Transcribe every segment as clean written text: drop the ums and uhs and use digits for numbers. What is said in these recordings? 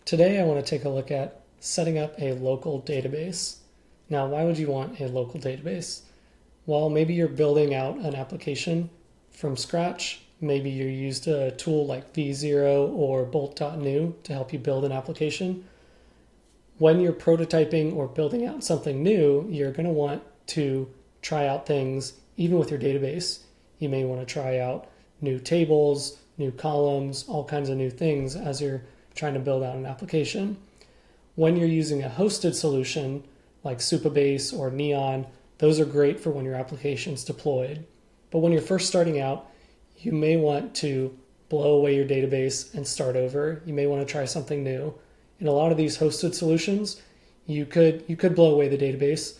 Today I want to take a look at setting up a local database. Now, why would you want a local database? Well, maybe you're building out an application from scratch. Maybe you used a tool like v0 or bolt.new to help you build an application. When you're prototyping or building out something new, you're going to want to try out things even with your database. You may want to try out new tables, new columns, all kinds of new things as you're trying to build out an application. When you're using a hosted solution like Supabase or Neon, those are great for when your application's deployed. But when you're first starting out, you may want to blow away your database and start over. You may want to try something new. In a lot of these hosted solutions, you could blow away the database,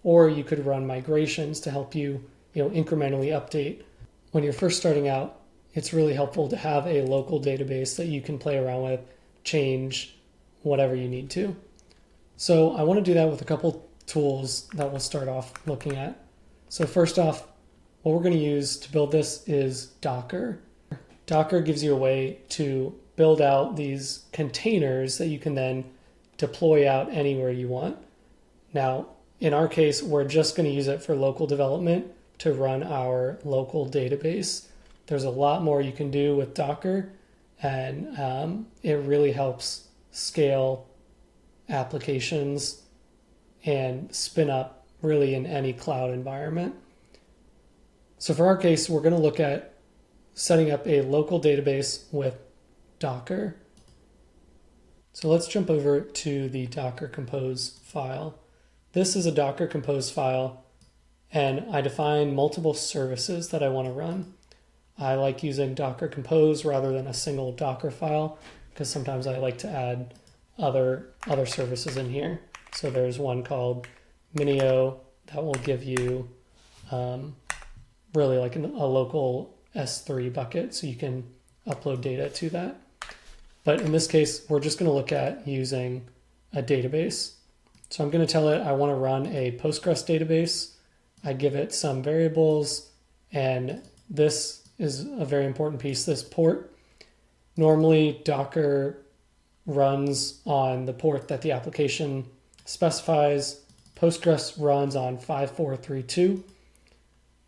or you could run migrations to help you, incrementally update. When you're first starting out, it's really helpful to have a local database that you can play around with, change whatever you need to. So I want to do that with a couple tools that we'll start off looking at. So first off, what we're going to use to build this is Docker. Docker gives you a way to build out these containers that you can then deploy out anywhere you want. Now, in our case, we're just going to use it for local development to run our local database. There's a lot more you can do with Docker, and it really helps scale applications and spin up really in any cloud environment. So for our case, we're going to look at setting up a local database with Docker. So let's jump over to the docker-compose file. This is a docker-compose file, and I define multiple services that I want to run. I like using docker-compose rather than a single Docker file because sometimes I like to add other services in here. So there's one called Minio that will give you really like a local S3 bucket, so you can upload data to that. But in this case, we're just going to look at using a database. So I'm going to tell it I want to run a Postgres database. I give it some variables, and this is a very important piece, this port. Normally, Docker runs on the port that the application specifies. Postgres runs on 5432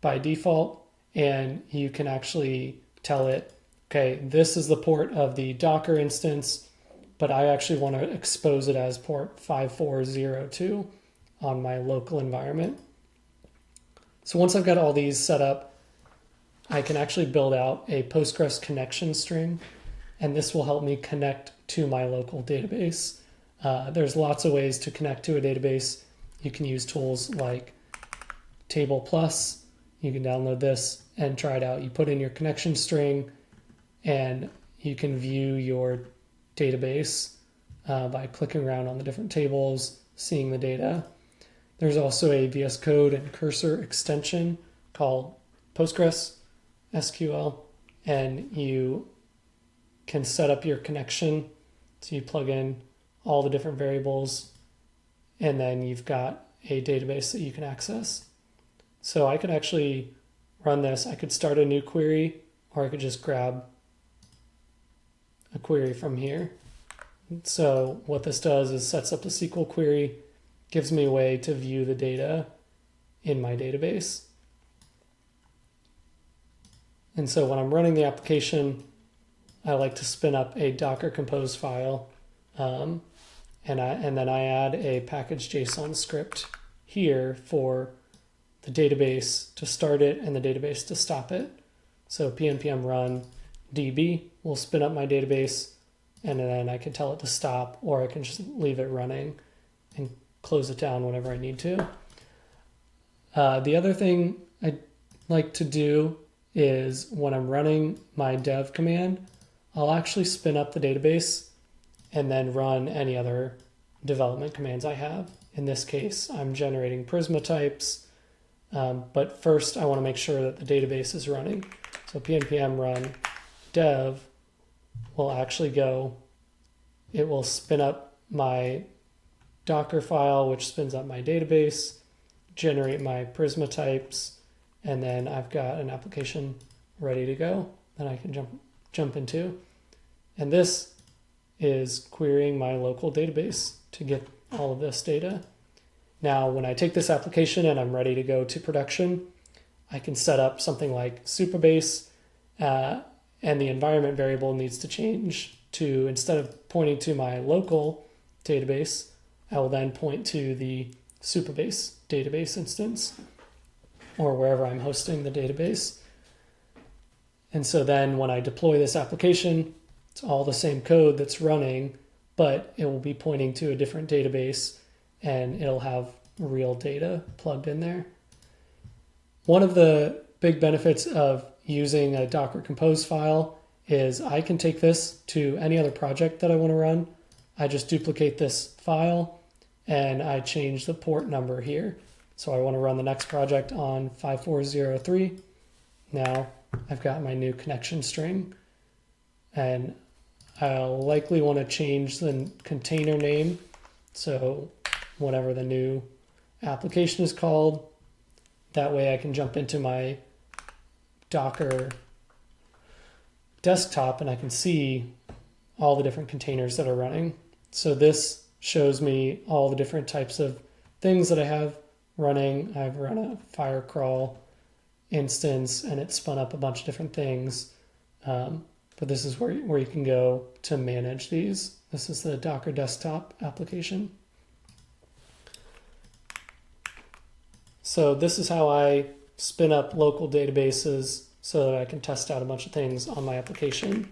by default, and you can actually tell it, okay, this is the port of the Docker instance, but I actually want to expose it as port 5402 on my local environment. So once I've got all these set up, I can actually build out a Postgres connection string, and this will help me connect to my local database. There's lots of ways to connect to a database. You can use tools like Table Plus. You can download this and try it out. You put in your connection string, and you can view your database by clicking around on the different tables, seeing the data. There's also a VS Code and cursor extension called PostgreSQL, and you can set up your connection. So you plug in all the different variables, and then you've got a database that you can access. So I could actually run this. I could start a new query, or I could just grab a query from here. So what this does is sets up a SQL query, gives me a way to view the data in my database. And so when I'm running the application, I like to spin up a docker-compose file, and then I add a package.json script here for the database to start it and the database to stop it. So pnpm run db will spin up my database, and then I can tell it to stop, or I can just leave it running and close it down whenever I need to. The other thing I like to do is when I'm running my dev command, I'll actually spin up the database and then run any other development commands I have. In this case, I'm generating Prisma types, but first I want to make sure that the database is running. So pnpm run dev will actually go, it will spin up my Docker file, which spins up my database, generate my Prisma types, and then I've got an application ready to go that I can jump into. And this is querying my local database to get all of this data. Now, when I take this application and I'm ready to go to production, I can set up something like Supabase, and the environment variable needs to change to, instead of pointing to my local database, I will then point to the Supabase database instance or wherever I'm hosting the database. And so then when I deploy this application, it's all the same code that's running, but it will be pointing to a different database and it'll have real data plugged in there. One of the big benefits of using a Docker Compose file is I can take this to any other project that I want to run. I just duplicate this file and I change the port number here. So I want to run the next project on 5403. Now I've got my new connection string, and I'll likely want to change the container name. So whatever the new application is called, that way I can jump into my Docker desktop and I can see all the different containers that are running. So this shows me all the different types of things that I have running. I've run a Firecrawl instance and it spun up a bunch of different things. But this is where you can go to manage these. This is the Docker desktop application. So this is how I spin up local databases so that I can test out a bunch of things on my application.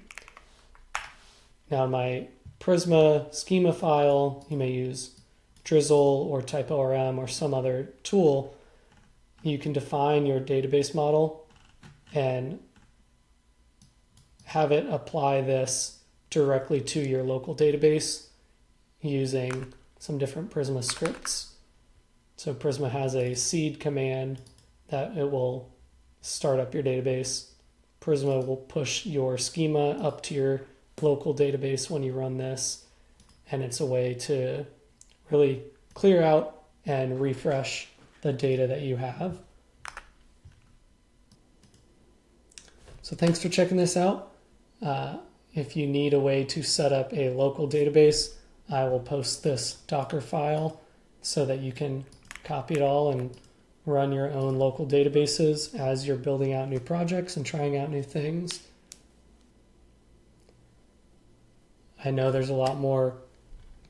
Now in my Prisma schema file, you may use Drizzle or TypeORM or some other tool. You can define your database model and have it apply this directly to your local database using some different Prisma scripts. So Prisma has a seed command that it will start up your database. Prisma will push your schema up to your local database when you run this, and it's a way to really clear out and refresh the data that you have. So thanks for checking this out. If you need a way to set up a local database, I will post this Docker file so that you can copy it all and run your own local databases as you're building out new projects and trying out new things. I know there's a lot more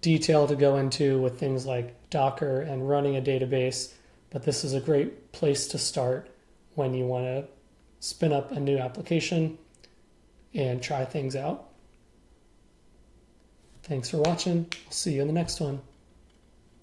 detail to go into with things like Docker and running a database, but this is a great place to start when you want to spin up a new application and try things out. Thanks for watching. I'll see you in the next one.